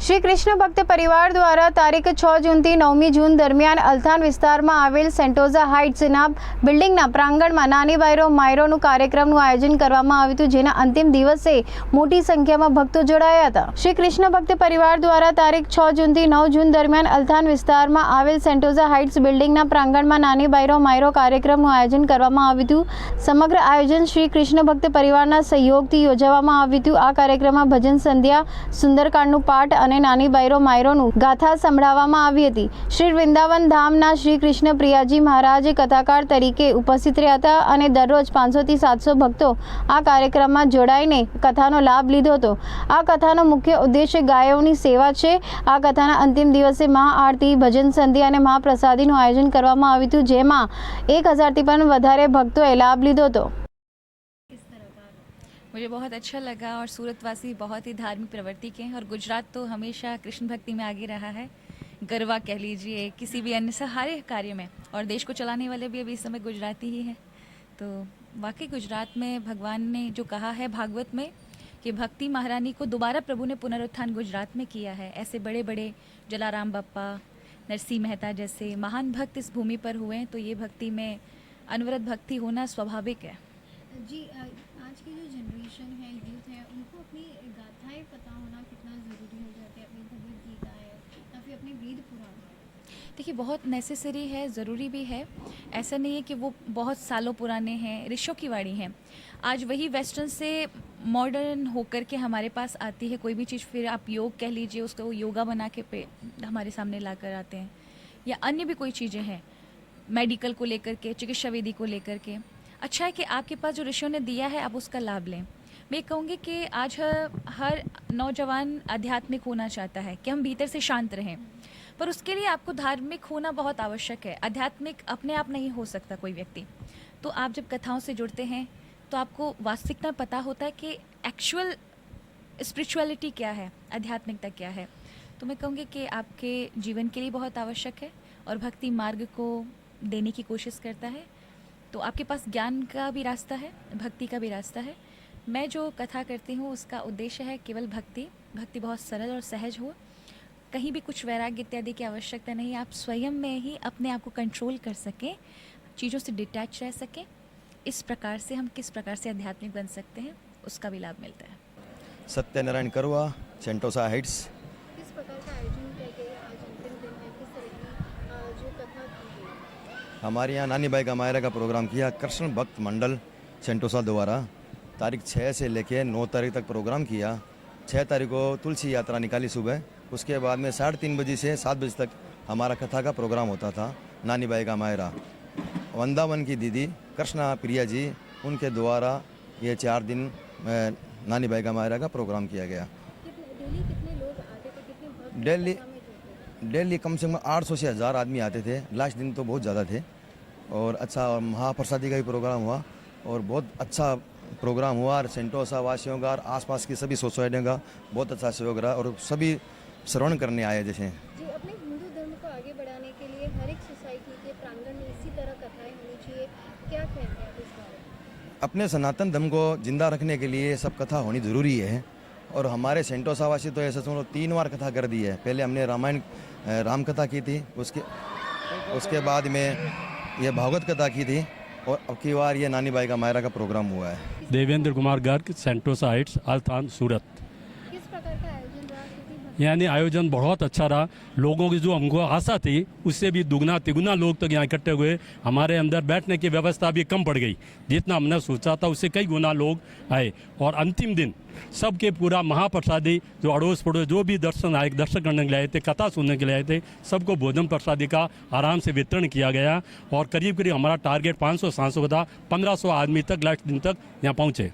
શ્રી કૃષ્ણ ભક્ત પરિવાર દ્વારા તારીખ 6 જૂનથી 9મી જૂન દરમિયાન અલથાણ વિસ્તારમાં આવેલ સેન્ટોઝા હાઇટ્સના બિલ્ડિંગના પ્રાંગણમાં નાની બાયરો માયરોનું કાર્યક્રમનું આયોજન કરવામાં આવ્યું હતું, જેના અંતિમ દિવસે મોટી સંખ્યામાં ભક્તો જોડાયા હતા। શ્રી કૃષ્ણ ભક્ત પરિવાર દ્વારા તારીખ 6 જૂનથી 9 જૂન દરમિયાન અલથાણ વિસ્તારમાં આવેલ સેન્ટોઝા હાઇટ્સ બિલ્ડિંગના પ્રાંગણમાં નાની બાયરો માયરો કાર્યક્રમનું આયોજન કરવામાં આવ્યું હતું। સમગ્ર આયોજન શ્રી કૃષ્ણ ભક્ત પરિવારના સહયોગથી યોજવામાં આવ્યું હતું। આ કાર્યક્રમમાં ભજન સંધ્યા, સુંદરકાંડનું પાઠ અને નાની બાયરો માયરોનું ગાથા સંભળાવવામાં આવી હતી। શ્રી વૃંદાવન ધામના શ્રી કૃષ્ણ પ્રિયાજી મહારાજ કથાકાર તરીકે ઉપસ્થિત રહ્યા હતા અને દરરોજ 500 થી 700 ભક્તો આ કાર્યક્રમમાં જોડાઈને કથાનો લાભ લીધો હતો। આ કથાનો મુખ્ય ઉદ્દેશ્ય ગાયોની સેવા છે। આ કથાના અંતિમ દિવસે મહાઆરતી, ભજન સંધ્યા અને મહાપ્રસાદીનું આયોજન કરવામાં આવ્યું હતું, જેમાં 1000 થી પણ વધારે ભક્તોએ લાભ લીધો હતો। मुझे बहुत अच्छा लगा और सूरतवासी बहुत ही धार्मिक प्रवृत्ति के हैं और गुजरात तो हमेशा कृष्ण भक्ति में आगे रहा है। गरबा कह लीजिए, किसी भी अन्य सारे कार्य में, और देश को चलाने वाले भी अभी इस समय गुजराती ही हैं। तो वाकई गुजरात में भगवान ने जो कहा है भागवत में कि भक्ति महारानी को दोबारा प्रभु ने पुनरुत्थान गुजरात में किया है। ऐसे बड़े बड़े जलाराम बप्पा, नरसिंह मेहता जैसे महान भक्त इस भूमि पर हुए हैं, तो ये भक्ति में अनवरत भक्ति होना स्वाभाविक है। जी, आज की जो जनरेशन है, यूथ है, उनको अपनी गाथाएं पता होना कितना ज़रूरी हो जाता है, अपनी भगवद गीता है या फिर अपने वेद पुराण। देखिए, बहुत नेसेसरी है, ज़रूरी भी है। ऐसा नहीं है कि वो बहुत सालों पुराने हैं, ऋषियों की वाणी है। आज वही वेस्टर्न से मॉडर्न होकर के हमारे पास आती है कोई भी चीज़, फिर आप योग कह लीजिए, उसको योगा बना के हमारे सामने ला कर आते हैं, या अन्य भी कोई चीज़ें हैं मेडिकल को लेकर के, चिकित्सा विधि को लेकर के। अच्छा है कि आपके पास जो ऋषियों ने दिया है आप उसका लाभ लें। मैं कहूँगी कि आज हर नौजवान आध्यात्मिक होना चाहता है कि हम भीतर से शांत रहें, पर उसके लिए आपको धार्मिक होना बहुत आवश्यक है। आध्यात्मिक अपने आप नहीं हो सकता कोई व्यक्ति। तो आप जब कथाओं से जुड़ते हैं तो आपको वास्तविकता पता होता है कि एक्चुअल स्पिरिचुअलिटी क्या है, आध्यात्मिकता क्या है। तो मैं कहूँगी कि आपके जीवन के लिए बहुत आवश्यक है और भक्ति मार्ग को देने की कोशिश करता है। तो आपके पास ज्ञान का भी रास्ता है, भक्ति का भी रास्ता है। मैं जो कथा करती हूँ उसका उद्देश्य है केवल भक्ति। भक्ति बहुत सरल और सहज हो, कहीं भी कुछ वैराग्य इत्यादि की आवश्यकता नहीं। आप स्वयं में ही अपने आप को कंट्रोल कर सकें, चीज़ों से डिटैच रह सकें। इस प्रकार से हम किस प्रकार से आध्यात्मिक बन सकते हैं, उसका भी लाभ मिलता है। सत्यनारायण करवा, सेंटोसा हाइट्स। किस प्रकार का आयोजन किया गया आज अंतिम दिन है, किस तरह की जो कथा की गई? हमारे यहाँ नानी बाई का मायरा का प्रोग्राम किया कृष्ण भक्त मंडल सेंटोसा द्वारा। तारीख 6 से लेकर 9 तारीख तक प्रोग्राम किया। 6 तारीख को तुलसी यात्रा निकाली सुबह, उसके बाद में 3:30 बजे से 7 बजे तक हमारा कथा का प्रोग्राम होता था। नानी बाई का मायरा, वृंदावन की दीदी कृष्णा प्रिया जी, उनके द्वारा ये 4 दिन नानी बाई का मायरा का प्रोग्राम किया गया। डेली कितने लोग आते थे, कितने भक्त डेली कम से कम 800 से 1000 आदमी आते थे। लास्ट दिन तो बहुत ज़्यादा थे। और अच्छा महाप्रसादी का भी प्रोग्राम हुआ और बहुत अच्छा प्रोग्राम हुआ। और सेंटोसा वासियों का और आसपास की सभी सोसाइटियों का बहुत अच्छा सहयोग रहा और सभी श्रवण करने आए। जैसे जी, अपने हिंदू धर्म को आगे बढ़ाने के लिए हर एक सोसाइटी के प्रांगण में इसी तरह कथाएं होनी चाहिए, क्या कहेंगे आप इस बारे में? अपने सनातन धर्म को जिंदा रखने के लिए सब कथा होनी ज़रूरी है। और हमारे सेंटोसा वासी तो ऐसा समझो 3 बार कथा कर दी है। पहले हमने रामायण राम कथा की थी, उसके बाद में ये भागवत कथा की थी, और अब की बार ये नानी बाई का मायरा का प्रोग्राम हुआ है। देवेंद्र कुमार गर्ग, सेंटोसा हाइट्स, अल्थान, सूरत। किस प्रकार का आयोजन रहा? यानी आयोजन बहुत अच्छा रहा। लोगों की जो हमको आशा थी उससे भी दुगना तिगुना लोग तक यहाँ इकट्ठे हुए। हमारे अंदर बैठने की व्यवस्था भी कम पड़ गई, जितना हमने सोचा था उससे कई गुना लोग आए। और अंतिम दिन सबके पूरा महाप्रसादी, जो अड़ोस पड़ोस जो भी दर्शन करने के लिए आए थे, कथा सुनने के लिए आए थे, सबको भोजन प्रसादी का आराम से वितरण किया गया। और करीब करीब हमारा टारगेट 500-700 का था। 1500 आदमी तक लास्ट दिन तक यहाँ पहुँचे।